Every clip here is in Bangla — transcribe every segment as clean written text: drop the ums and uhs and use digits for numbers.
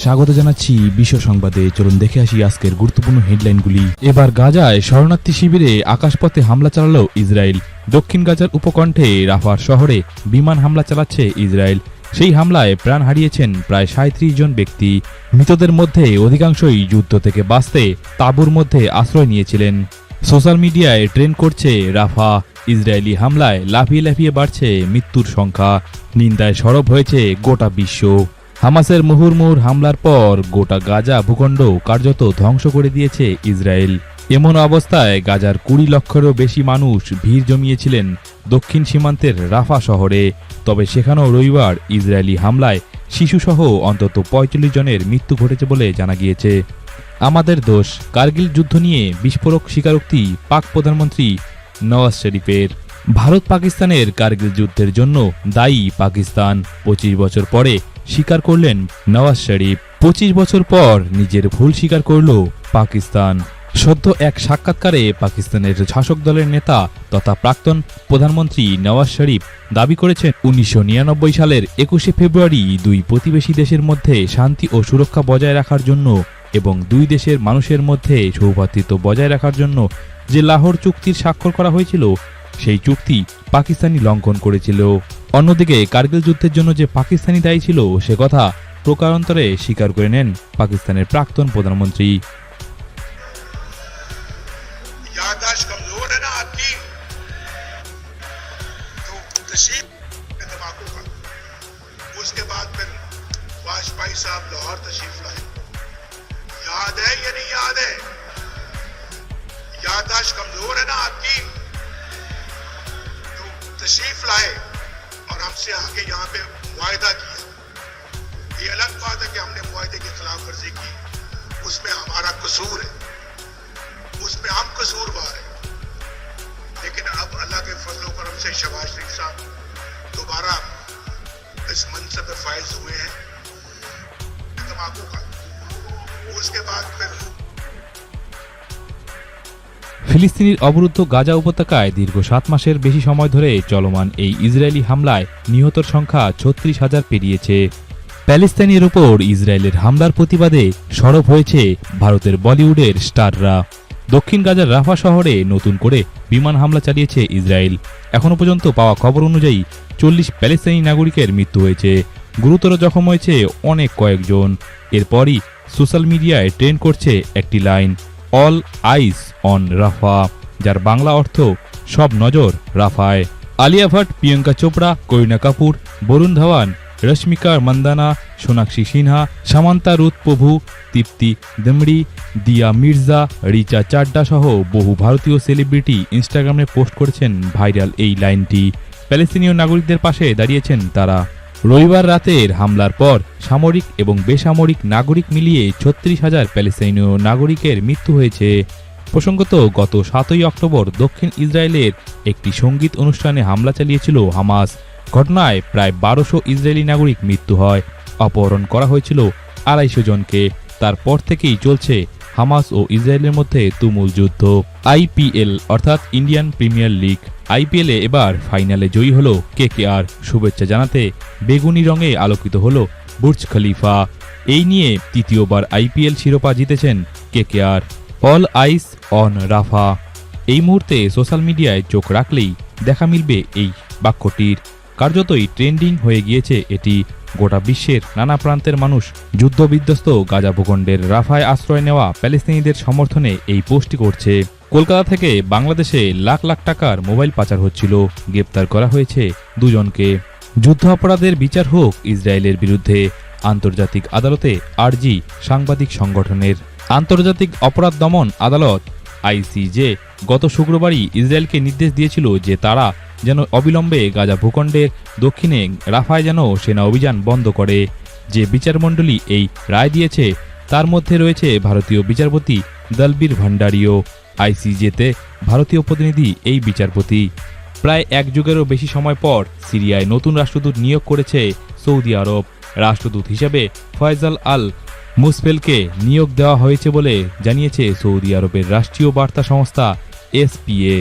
স্বাগত জানাচ্ছি বিশ্ব সংবাদে। চলুন দেখে আসি আজকের গুরুত্বপূর্ণ হেডলাইনগুলি। এবার গাজায় শরণার্থী শিবিরে আকাশপথে হামলা চালালো ইসরায়েল। দক্ষিণ গাজার উপকণ্ঠে রাফার শহরে বিমান হামলা চালাচ্ছে ইসরায়েল। সেই হামলায় প্রাণ হারিয়েছেন প্রায় ৩৭ জন ব্যক্তি। মৃতদের মধ্যে অধিকাংশই যুদ্ধ থেকে বাঁচতে তাঁবুর মধ্যে আশ্রয় নিয়েছিলেন। সোশ্যাল মিডিয়ায় ট্রেন্ড করছে রাফা। ইসরায়েলি হামলায় লাফিয়ে লাফিয়ে বাড়ছে মৃত্যুর সংখ্যা। নিন্দায় সরব হয়েছে গোটা বিশ্ব। হামাসের মুহুর্মুহুর হামলার পর গোটা গাজা ভূখণ্ড কার্যত ধ্বংস করে দিয়েছে ইসরায়েল। এমন অবস্থায় গাজার ২০ লক্ষেরও বেশি মানুষ ভিড় জমিয়েছিলেন দক্ষিণ সীমান্তের রাফা শহরে। তবে সেখানেও রবিবার ইসরায়েলি হামলায় শিশুসহ অন্তত ৪৫ জনের মৃত্যু ঘটেছে বলে জানা গিয়েছে। আমাদের দোষ, কার্গিল যুদ্ধ নিয়ে বিস্ফোরক স্বীকারোক্তি পাক প্রধানমন্ত্রী নওয়াজ শরীফের। ভারত পাকিস্তানের কার্গিল যুদ্ধের জন্য দায়ী পাকিস্তান, ২৫ বছর পরে স্বীকার করলেন নওয়াজ শরীফ। ২৫ বছর পর নিজের ভুল স্বীকার করল পাকিস্তান। সদ্য এক সাক্ষাৎকারে পাকিস্তানের শাসক দলের নেতা তথা প্রাক্তন প্রধানমন্ত্রী নওয়াজ শরীফ দাবি করেছেন ১৯৯৯ সালের ২১শে ফেব্রুয়ারি দুই প্রতিবেশী দেশের মধ্যে শান্তি ও সুরক্ষা বজায় রাখার জন্য এবং দুই দেশের মানুষের মধ্যে সৌভ্রাতৃত্ব বজায় রাখার জন্য যে লাহোর চুক্তির স্বাক্ষর করা হয়েছিল সেই চুক্তি পাকিস্তানি লঙ্ঘন করেছিল। অন্যদিকে কার্গিল যুদ্ধের জন্য যে পাকিস্তানি দায়ী ছিল সে কথা প্রকারান্তরে স্বীকার করে নেন পাকিস্তানের প্রাক্তন প্রধানমন্ত্রী। तशरीफ लाए और हमसे आके यहाँ पे मुआहदा किया। ये अलग बात है कि हमने मुआहदे की खिलाफ वर्जी की, उसमें हमारा कसूर है, उसमें हम कसूरवार हैं। लेकिन अब अल्लाह के फजलो करम से शहबाज शरीफ साहब दोबारा इस मनसब पे फायज हुए हैं तंबाकू का। उसके बाद फिर ফিলিস্তিনির অবরুদ্ধ গাজা উপত্যকায় দীর্ঘ ৭ মাসের বেশি সময় ধরে চলমান এই ইসরায়েলি হামলায় নিহতর সংখ্যা ৩৬,০০০ পেরিয়েছে। প্যালেস্তাইনের উপর ইসরায়েলের হামলার প্রতিবাদে সরব হয়েছে ভারতের বলিউডের স্টাররা। দক্ষিণ গাজার রাফা শহরে নতুন করে বিমান হামলা চালিয়েছে ইসরায়েল। এখনও পর্যন্ত পাওয়া খবর অনুযায়ী ৪০ প্যালেস্তাইনি নাগরিকের মৃত্যু হয়েছে, গুরুতর জখম হয়েছে অনেক কয়েকজন। এরপরই সোশ্যাল মিডিয়ায় ট্রেন্ড করছে একটি লাইন, অল আইস অন রাফা, যার বাংলা অর্থ সব নজর রাফায়। আলিয়া ভাট, প্রিয়াঙ্কা চোপড়া, করিনা কাপুর, বরুণ ধাওয়ান, রশ্মিকা মন্দানা, সোনাক্ষী সিনহা, সামান্তা রুথ প্রভু, তৃপ্তি দিমড়ি, দিয়া মির্জা, রিচা চাড্ডা সহ বহু ভারতীয় সেলিব্রিটি ইনস্টাগ্রামে পোস্ট করেছেন ভাইরাল এই লাইনটি। প্যালেস্তিনীয় নাগরিকদের পাশে দাঁড়িয়েছেন তারা। রবিবার রাতের হামলার পর সামরিক এবং বেসামরিক নাগরিক মিলিয়ে ৩৬,০০০ প্যালেস্তাইনীয় নাগরিকের মৃত্যু হয়েছে। প্রসঙ্গত, গত ৭ই অক্টোবর দক্ষিণ ইসরায়েলের একটি সঙ্গীত অনুষ্ঠানে হামলা চালিয়েছিল হামাস। ঘটনায় প্রায় ১২০০ ইসরায়েলি নাগরিক মৃত্যু হয়। অপহরণ করা হয়েছিল ২৫০ জনকে। তারপর থেকেই চলছে হামাস ও ইসরায়েলের মধ্যে তুমুল যুদ্ধ। আইপিএল অর্থাৎ ইন্ডিয়ান প্রিমিয়ার লিগ, আইপিএলে এবার ফাইনালে জয়ী হলো কেকেআর। শুভেচ্ছা জানাতে বেগুনি রঙে আলোকিত হলো বুর্জ খলিফা। এই নিয়ে তৃতীয়বার আইপিএল শিরোপা জিতেছেন কেকেআর। অল আইস অন রাফা। এই মুহূর্তে সোশ্যাল মিডিয়ায় চোখ রাখলেই দেখা মিলবে এই বাক্যটির। কার্যতই ট্রেন্ডিং হয়ে গিয়েছে এটি। গোটা বিশ্বের নানা প্রান্তের মানুষ যুদ্ধবিধ্বস্ত গাজা ভূখণ্ডের রাফায় আশ্রয় নেওয়া প্যালেস্তিনিদের সমর্থনে এই পোস্টটি করছে। কলকাতা থেকে বাংলাদেশে লাখ লাখ টাকার মোবাইল পাচার হচ্ছিল, গ্রেপ্তার করা হয়েছে ২ জনকে। যুদ্ধ অপরাধের বিচার হোক ইসরায়েলের বিরুদ্ধে, আন্তর্জাতিক আদালতে আর্জি সাংবাদিক সংগঠনের। আন্তর্জাতিক অপরাধ দমন আদালত আইসিজে গত শুক্রবারই ইসরায়েলকে নির্দেশ দিয়েছিল যে তারা যেন অবিলম্বে গাজা ভূখণ্ডের দক্ষিণে রাফায় যেন সেনা অভিযান বন্ধ করে। যে বিচারমণ্ডলী এই রায় দিয়েছে তার মধ্যে রয়েছে ভারতীয় বিচারপতি দলবীর ভণ্ডারীও। আইসিজেতে ভারতীয় প্রতিনিধি এই বিচারপতি। প্রায় ১ যুগেরও বেশি সময় পর সিরিয়ায় নতুন রাষ্ট্রদূত নিয়োগ করেছে সৌদি আরব। রাষ্ট্রদূত হিসেবে ফয়সাল আল মুসফেলকে নিয়োগ দেওয়া হয়েছে বলে জানিয়েছে সৌদি আরবের রাষ্ট্রীয় বার্তা সংস্থা এসপিএ।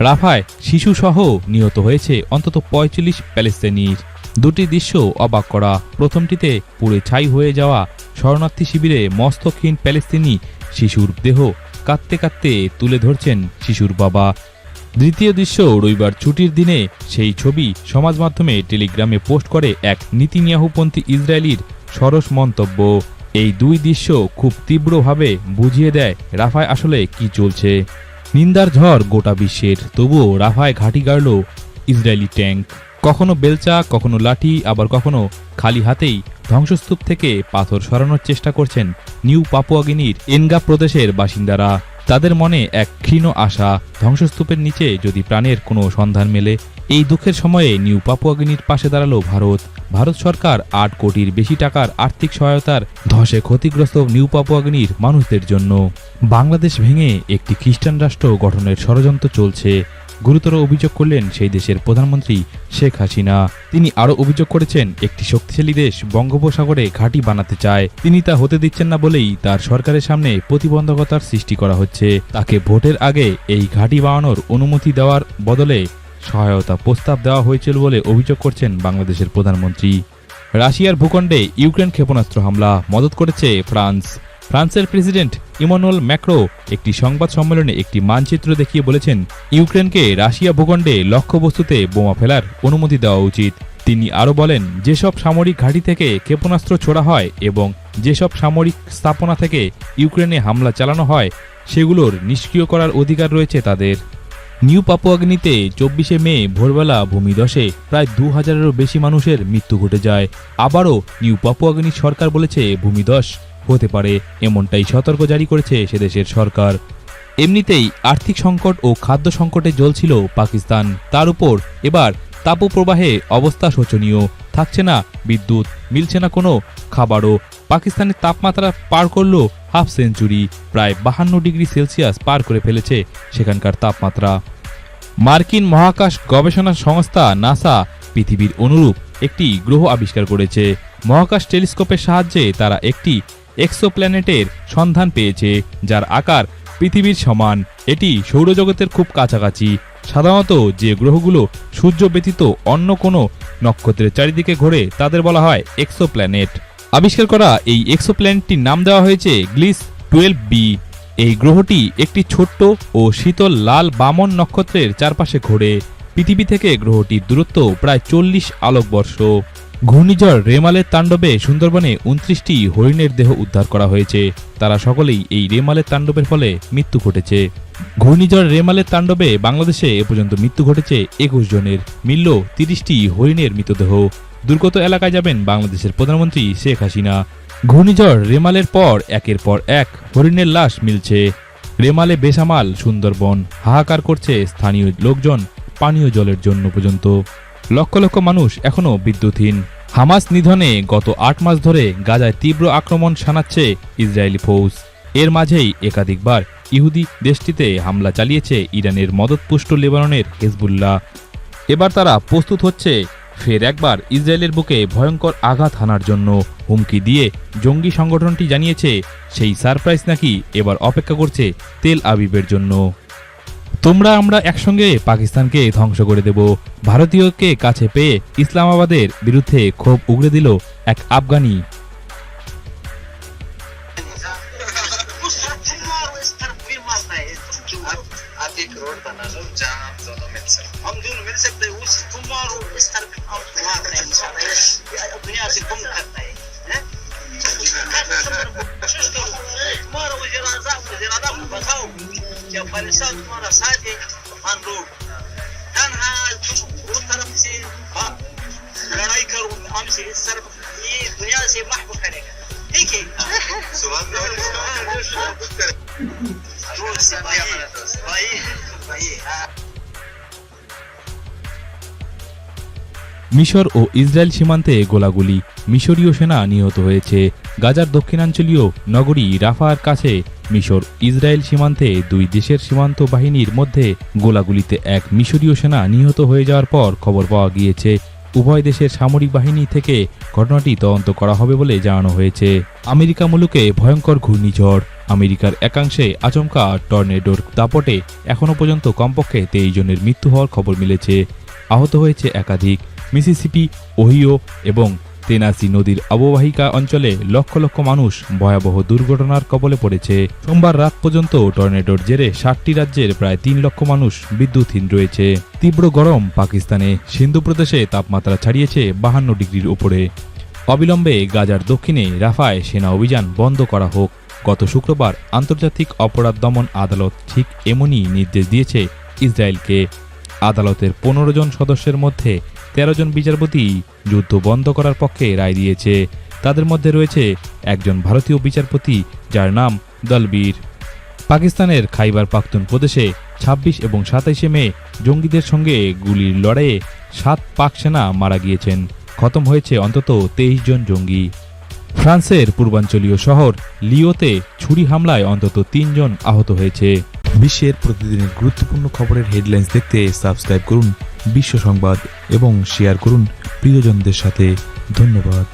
রাফায় শিশুসহ নিহত হয়েছে অন্তত ৪৫ প্যালেস্তাইনির। দুটি দৃশ্য অবাক করা। প্রথমটিতে পুড়ে ছাই হয়ে যাওয়া শরণার্থী শিবিরে মস্তকহীন প্যালেস্তিনি শিশুর দেহ কাঁদতে কাঁদতে তুলে ধরছেন শিশুর বাবা। দ্বিতীয় দৃশ্য, রবিবার ছুটির দিনে সেই ছবি সমাজ মাধ্যমে টেলিগ্রামে পোস্ট করে এক নেতানিয়াহুপন্থী ইসরায়েলির সরস মন্তব্য। এই দুই দৃশ্য খুব তীব্রভাবে বুঝিয়ে দেয় রাফায় আসলে কি চলছে। নিন্দার ঝড় গোটা বিশ্বের, তবুও রাফায় ঘাঁটি গাড়ল ইসরায়েলি ট্যাঙ্ক। কখনো বেলচা, কখনো লাঠি, আবার কখনো খালি হাতেই ধ্বংসস্তূপ থেকে পাথর সরানোর চেষ্টা করছেন নিউ পাপুয়া গিনির এনগা প্রদেশের বাসিন্দারা। তাদের মনে এক ক্ষীণ আশা, ধ্বংসস্তূপের নিচে যদি প্রাণের কোনো সন্ধান মেলে। এই দুঃখের সময়ে নিউ পাপুয়া গিনির পাশে দাঁড়ালো ভারত সরকার ৮ কোটির বেশি টাকার আর্থিক সহায়তার ধসে ক্ষতিগ্রস্ত নিউ পাপুয়া গিনির মানুষদের জন্য। বাংলাদেশ ভেঙে একটি খ্রিস্টান রাষ্ট্র গঠনের ষড়যন্ত্র চলছে, গুরুতর অভিযোগ করলেন সেই দেশের প্রধানমন্ত্রী শেখ হাসিনা। তিনি আরও অভিযোগ করেছেন, একটি শক্তিশালী দেশ বঙ্গোপসাগরে ঘাঁটি বানাতে চায়, তিনি তা হতে দিচ্ছেন না বলেই তার সরকারের সামনে প্রতিবন্ধকতার সৃষ্টি করা হচ্ছে। তাকে ভোটের আগে এই ঘাঁটি বানানোর অনুমতি দেওয়ার বদলে সহায়তা প্রস্তাব দেওয়া হয়েছিল বলে অভিযোগ করছেন বাংলাদেশের প্রধানমন্ত্রী। রাশিয়ার ভূখণ্ডে ইউক্রেন ক্ষেপণাস্ত্র হামলা মদত করেছে ফ্রান্সের প্রেসিডেন্ট ইমানুয়েল ম্যাক্রো একটি সংবাদ সম্মেলনে একটি মানচিত্র দেখিয়ে বলেছেন, ইউক্রেনকে রাশিয়া ভূখণ্ডে লক্ষ্যবস্তুতে বোমা ফেলার অনুমতি দেওয়া উচিত। তিনি আরও বলেন, যেসব সামরিক ঘাঁটি থেকে ক্ষেপণাস্ত্র ছোড়া হয় এবং যেসব সামরিক স্থাপনা থেকে ইউক্রেনে হামলা চালানো হয় সেগুলোর নিষ্ক্রিয় করার অধিকার রয়েছে তাদের। নিউ পাপুয়া গিনিতে 24শে মে ভোরবেলা ভূমিধসে প্রায় 2000-এরও বেশি মানুষের মৃত্যু ঘটে যায়। আবারও নিউ পাপুয়া গিনি সরকার বলেছে ভূমিধস হতে পারে, এমনটাই সতর্ক জারি করেছে সেদেশের সরকার। এমনিতেই আর্থিক সংকট ও খাদ্য সংকটে জ্বলছিল পাকিস্তান, তার উপর এবার তাপপ্রবাহে অবস্থা শোচনীয়। থাকছে না বিদ্যুৎ, মিলছে না কোনো খাবারও। পাকিস্তানের তাপমাত্রা পার করল হাফ সেঞ্চুরি, প্রায় 52 ডিগ্রি সেলসিয়াস পার করে ফেলেছে সেখানকার তাপমাত্রা। মার্কিন মহাকাশ গবেষণা সংস্থা নাসা পৃথিবীর অনুরূপ একটি গ্রহ আবিষ্কার করেছে। মহাকাশ টেলিস্কোপের সাহায্যে তারা একটি এক্সোপ্ল্যানেটের সন্ধান পেয়েছে যার আকার পৃথিবীর সমান। এটি সৌরজগতের খুব কাছাকাছি। সাধারণত যে গ্রহগুলো সূর্য ব্যতীত অন্য কোনো নক্ষত্রের চারিদিকে ঘোরে তাদের বলা হয় এক্সোপ্ল্যানেট। আবিষ্কার করা এই এক্সোপ্ল্যানেটটির নাম দেওয়া হয়েছে গ্লিস 12b। এই গ্রহটি একটি ছোট্ট ও শীতল লাল বামন নক্ষত্রের চারপাশে ঘোরে। পৃথিবী থেকে গ্রহটির দূরত্ব প্রায় 40 আলোকবর্ষ। ঘূর্ণিঝড় রেমালের তাণ্ডবে সুন্দরবনে 29টি হরিণের দেহ উদ্ধার করা হয়েছে। তারা সকলেই এই রেমালের তাণ্ডবের ফলে মৃত্যু ঘটেছে। ঘূর্ণিঝড় রেমালের তাণ্ডবে বাংলাদেশে এ পর্যন্ত মৃত্যু ঘটেছে 21 জনের, মিলল 30টি হরিণের মৃতদেহ। দুর্গত এলাকায় যাবেন বাংলাদেশের প্রধানমন্ত্রী শেখ হাসিনা। ঘূর্ণিঝড় রেমালের পর একের পর এক হরিণের লাশ মিলছে। রেমালে বেসামাল সুন্দরবন, হাহাকার করছে স্থানীয় লোকজন পানীয় জলের জন্য পর্যন্ত। লক্ষ লক্ষ মানুষ এখনও বিদ্যুৎহীন। হামাস নিধনে গত 8 মাস ধরে গাজায় তীব্র আক্রমণ শানাচ্ছে ইসরায়েলি ফৌজ। এর মাঝেই একাধিকবার ইহুদি দেশটিতে হামলা চালিয়েছে ইরানের মদতপুষ্ট লেবাননের হেজবুল্লাহ। এবার তারা প্রস্তুত হচ্ছে ফের একবার ইসরায়েলের বুকে ভয়ঙ্কর আঘাত হানার জন্য। হুমকি দিয়ে জঙ্গি সংগঠনটি জানিয়েছে সেই সারপ্রাইজ নাকি এবার অপেক্ষা করছে তেল আবিবের জন্য। তোমরা আমরা একসঙ্গে পাকিস্তানকে ধ্বংস করে দেব, ভারতীয়কে কাছে পেয়ে ইসলামাবাদের বিরুদ্ধে ক্ষোভ উগড়ে দিল এক আফগানি। लड़ाई करूं हमसे इस तरफ ये दुनिया से महबूब करेगा ठीक है মিশর ও ইসরায়েল সীমান্তে গোলাগুলি, মিশরীয় সেনা নিহত হয়েছে। গাজার দক্ষিণাঞ্চলীয় নগরী রাফার কাছে মিশর ইসরায়েল সীমান্তে দুই দেশের সীমান্ত বাহিনীর মধ্যে গোলাগুলিতে এক মিশরীয় সেনা নিহত হয়ে যাওয়ার পর খবর পাওয়া গিয়েছে। উভয় দেশের সামরিক বাহিনী থেকে ঘটনাটি তদন্ত করা হবে বলে জানানো হয়েছে। আমেরিকা মুলুকে ভয়ঙ্কর ঘূর্ণিঝড়, আমেরিকার একাংশে আচমকা টর্নেডোর দাপটে এখনও পর্যন্ত কমপক্ষে 23 জনের মৃত্যু হওয়ার খবর মিলেছে। আহত হয়েছে একাধিক। মিসিসিপি, ওহিও এবং তেনাসি নদীর অববাহিকা অঞ্চলে লক্ষ লক্ষ মানুষ ভয়াবহ দুর্ঘটনার কবলে পড়েছে। সোমবার রাত পর্যন্ত টর্নেডোর জেরে 60টি রাজ্যের প্রায় 3 লক্ষ মানুষ বিদ্যুৎহীন রয়েছে। তীব্র গরম পাকিস্তানে সিন্ধু প্রদেশে তাপমাত্রা ছাড়িয়েছে 52 ডিগ্রির উপরে। অবিলম্বে গাজার দক্ষিণে রাফায় সেনা অভিযান বন্ধ করা হোক। গত শুক্রবার আন্তর্জাতিক অপরাধ দমন আদালত ঠিক এমনই নির্দেশ দিয়েছে ইসরায়েলকে। আদালতের 15 জন সদস্যের মধ্যে 13 জন বিচারপতি যুদ্ধ বন্ধ করার পক্ষে রায় দিয়েছে। তাদের মধ্যে রয়েছে একজন ভারতীয় বিচারপতি যার নাম দলবীর। পাকিস্তানের খাইবার পাখতুন প্রদেশে 26 এবং 27 মে জঙ্গিদের সঙ্গে গুলির লড়াইয়ে 7 পাক সেনা মারা গিয়েছেন। খতম হয়েছে অন্তত 23 জন জঙ্গি। ফ্রান্সের পূর্বাঞ্চলীয় শহর লিওতে ছুরি হামলায় অন্তত 3 জন আহত হয়েছে। বিশ্বের প্রতিদিনের গুরুত্বপূর্ণ খবরের হেডলাইন্স দেখতে সাবস্ক্রাইব করুন বিশ্ব সংবাদ এবং শেয়ার করুন প্রিয়জনদের সাথে। ধন্যবাদ।